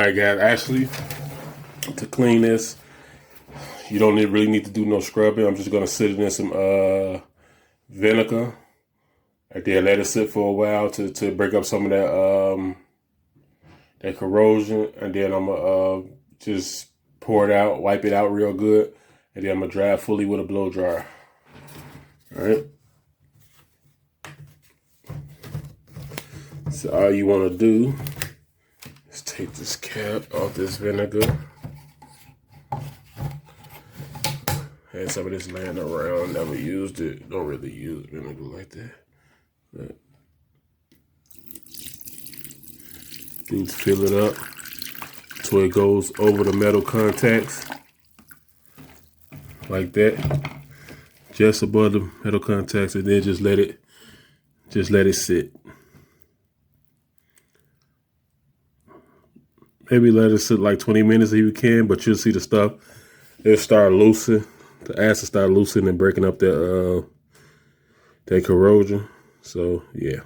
Alright guys, actually, to clean this, you don't really need to do no scrubbing. I'm just going to sit it in some vinegar. And then let it sit for a while to break up some of that corrosion. And then I'm going to just pour it out, wipe it out real good. And then I'm going to dry it fully with a blow dryer. Alright. So all you want to do is take this cap off this vinegar. Had some of this laying around, never used it. Don't really use vinegar like that. But just fill it up so it goes over the metal contacts like that. Just above the metal contacts, and then just let it sit. Maybe let it sit like 20 minutes if you can, but you'll see the stuff. It'll start loosening. The acid start loosening and breaking up that corrosion. So yeah,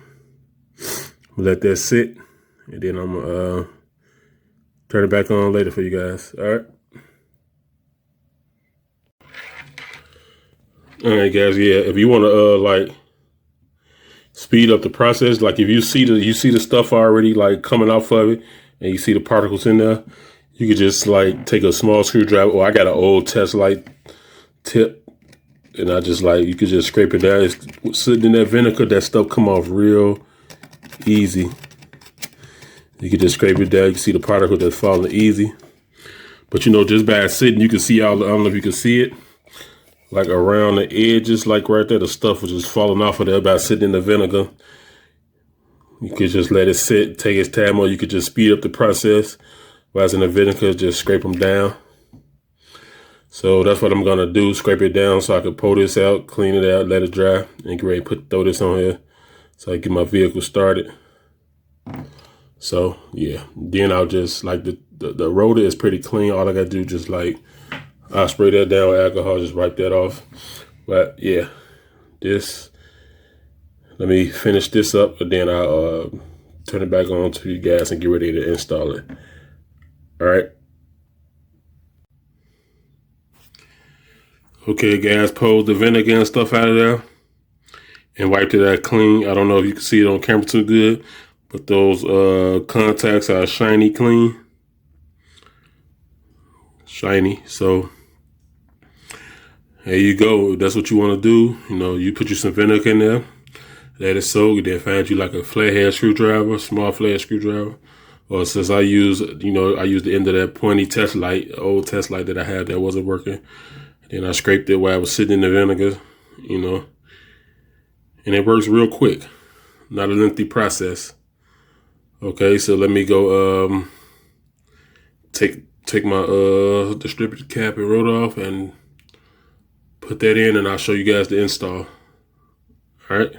let that sit, and then I'm gonna turn it back on later for you guys. All right, guys. Yeah, if you want to like speed up the process, like if you see the stuff already like coming off of it, and you see the particles in there, you could just like take a small screwdriver. Or I got an old test light tip, and I just like, you could just scrape it down. It's sitting in that vinegar, that stuff come off real easy. You can just scrape it down. You can see the particle that's falling easy. But you know, just by sitting, you can see all the, I don't know if you can see it, like around the edges, like right there, the stuff was just falling off of there by sitting in the vinegar. You could just let it sit, take its time, or you could just speed up the process. While it's in the vinegar, just scrape them down. So that's what I'm gonna do, scrape it down so I can pull this out, clean it out, let it dry, and get ready to throw this on here so I can get my vehicle started. So yeah, then I'll just, like the rotor is pretty clean. All I gotta do just like, I'll spray that down with alcohol, just wipe that off. But yeah, let me finish this up, and then I'll turn it back on to you guys and get ready to install it. All right. Okay, guys, pulled the vinegar and stuff out of there and wiped it out clean. I don't know if you can see it on camera too good, but those contacts are shiny clean. Shiny. So there you go. If that's what you want to do, you know, you put you some vinegar in there, let it soak, and then find you like a flathead screwdriver, small flathead screwdriver. Or since I use the end of that pointy test light, old test light that I had that wasn't working. Then I scraped it while I was sitting in the vinegar, you know, and it works real quick. Not a lengthy process. Okay, so let me go take my distributor cap and rotor off and put that in, and I'll show you guys the install. All right.